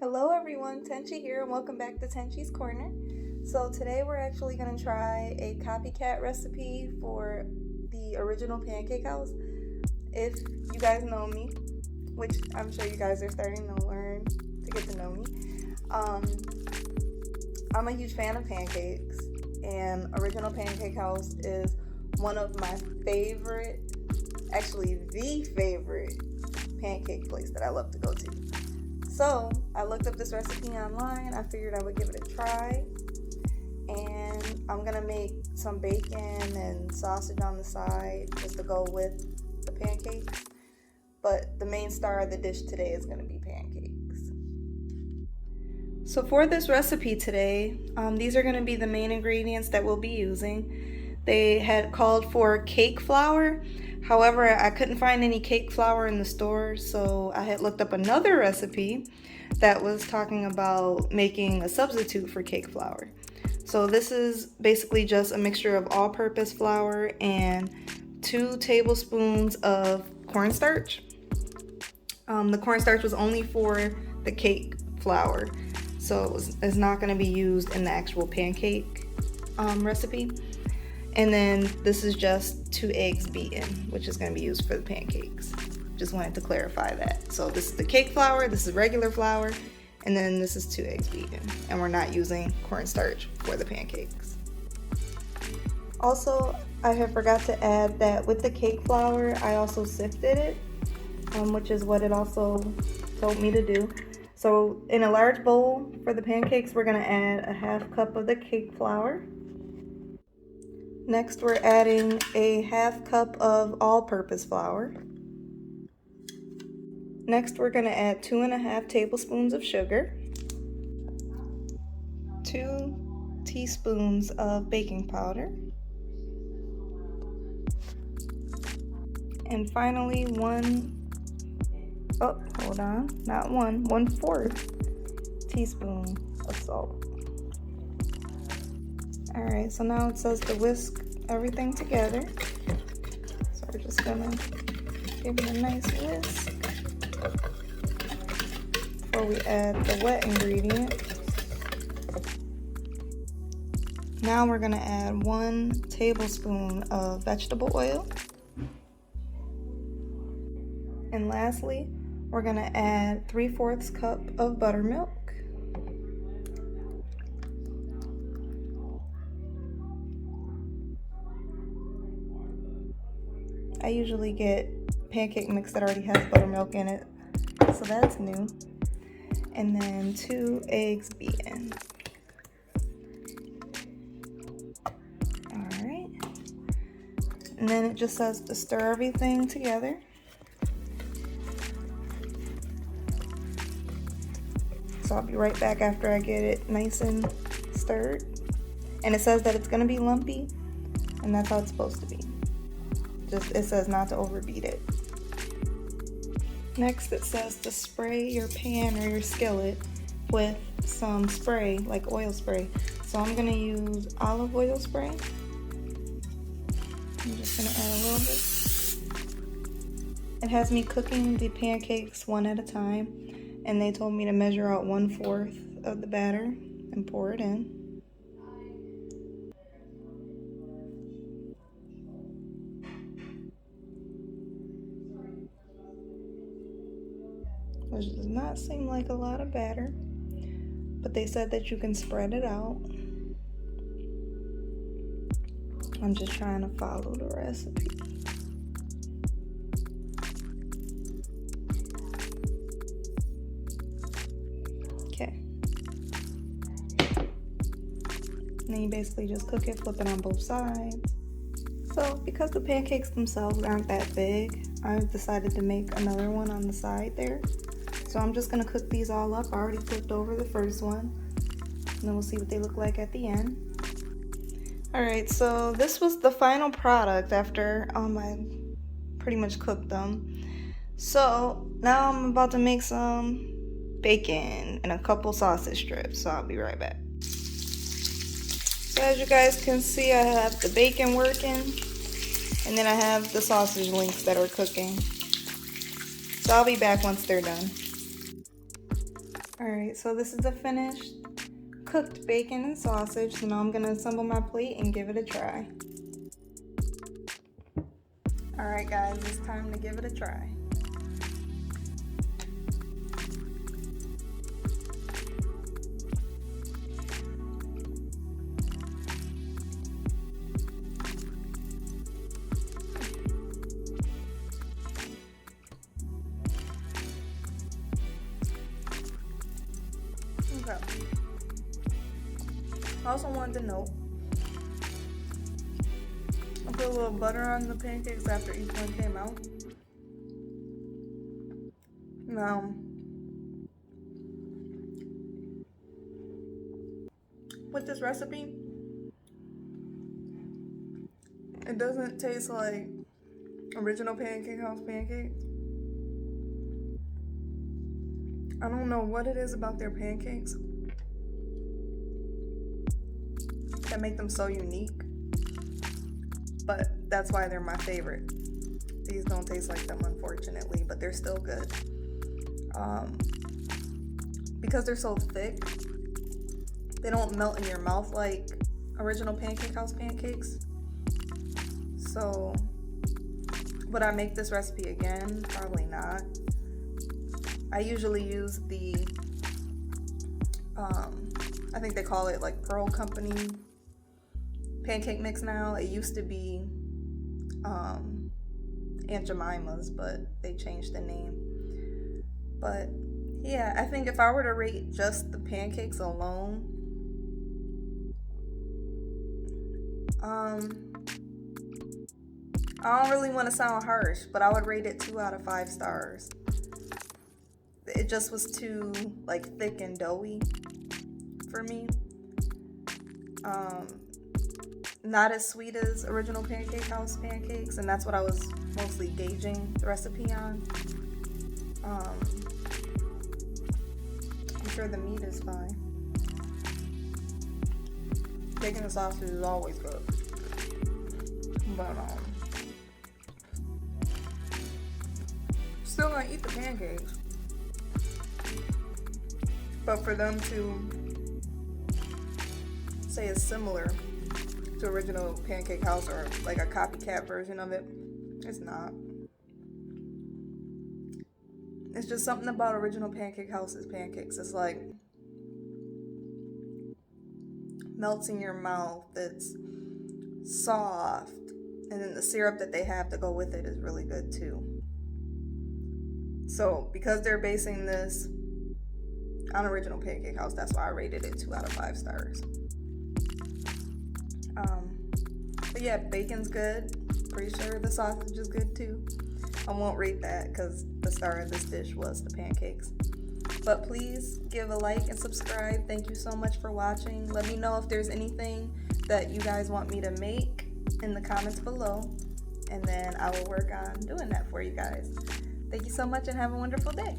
Hello everyone, Tenshi here and welcome back to Tenshi's Corner. So today we're actually going to try a copycat recipe for the original pancake house. If you guys know me, which I'm sure you guys are starting to learn to get to know me, I'm a huge fan of pancakes, and Original Pancake House is one of my favorite, actually the favorite pancake place that I love to go to. So I looked up this recipe online. I figured I would give it a try, and I'm gonna make some bacon and sausage on the side just to go with the pancakes. But the main star of the dish today is gonna be pancakes. So for this recipe today, these are gonna be the main ingredients that we'll be using. They had called for cake flour. However, I couldn't find any cake flour in the store, so I had looked up another recipe that was talking about making a substitute for cake flour. So this is basically just a mixture of all-purpose flour and 2 tablespoons of cornstarch. The cornstarch was only for the cake flour, so it's not going to be used in the actual pancake recipe. And then this is just 2 eggs beaten, which is going to be used for the pancakes. Just wanted to clarify that. So this is the cake flour, this is regular flour, and then this is 2 eggs beaten. And we're not using cornstarch for the pancakes. Also, I have forgot to add that with the cake flour, I also sifted it, which is what it also told me to do. So in a large bowl for the pancakes, we're going to add a 1/2 cup of the cake flour. Next, we're adding a 1/2 cup of all-purpose flour. Next, we're going to add 2.5 tablespoons of sugar, 2 teaspoons of baking powder, and finally 1/4 teaspoon of salt. Alright, so now it says to whisk everything together. So we're just gonna give it a nice whisk before we add the wet ingredient. Now we're gonna add 1 tablespoon of vegetable oil. And lastly, we're gonna add 3/4 cup of buttermilk. I usually get pancake mix that already has buttermilk in it, so that's new. And then 2 eggs beaten. Alright. And then it just says to stir everything together. So I'll be right back after I get it nice and stirred. And it says that it's going to be lumpy, and that's how it's supposed to be. It says not to overbeat it. Next, it says to spray your pan or your skillet with some spray, like oil spray. So I'm going to use olive oil spray. I'm just going to add a little bit. It has me cooking the pancakes one at a time, and they told me to measure out 1/4 of the batter and pour it in. Which does not seem like a lot of batter, but they said that you can spread it out. I'm just trying to follow the recipe. Okay. And then you basically just cook it, flip it on both sides. So because the pancakes themselves aren't that big, I've decided to make another one on the side there. So I'm just gonna cook these all up. I already flipped over the first one, and then we'll see what they look like at the end. Alright, so this was the final product after I pretty much cooked them. So now I'm about to make some bacon and a couple sausage strips, so I'll be right back. So as you guys can see, I have the bacon working, and then I have the sausage links that are cooking. So I'll be back once they're done. Alright, so this is the finished cooked bacon and sausage. So now I'm gonna assemble my plate and give it a try. Alright guys, it's time to give it a try. Okay. I also wanted to note, I put a little butter on the pancakes after each one came out. Now, with this recipe, it doesn't taste like original Pancake House pancakes. I don't know what it is about their pancakes that make them so unique, but that's why they're my favorite. These don't taste like them, unfortunately, but they're still good. Because they're so thick, they don't melt in your mouth like original Pancake House pancakes. So would I make this recipe again? Probably not. I usually use the I think they call it like Pearl Company pancake mix now. It used to be Aunt Jemima's, but they changed the name. But yeah, I think if I were to rate just the pancakes alone, I don't really want to sound harsh, but I would rate it 2 out of 5 stars. It just was too like thick and doughy for me. Not as sweet as original Pancake House pancakes, and that's what I was mostly gauging the recipe on. I'm sure the meat is fine. Bacon and sausage is always good, but still gonna eat the pancakes. But for them to say it's similar to original Pancake House or like a copycat version of it, it's not. It's just something about original Pancake House's pancakes. It's like melts in your mouth. It's soft, and then the syrup that they have to go with it is really good too. So because they're basing this on original Pancake House, that's why I rated it 2 out of 5 stars. But yeah, bacon's good. Pretty sure the sausage is good too. I won't rate that because the star of this dish was the pancakes. But please give a like and subscribe. Thank you so much for watching. Let me know if there's anything that you guys want me to make in the comments below, and then I will work on doing that for you guys. Thank you so much and have a wonderful day.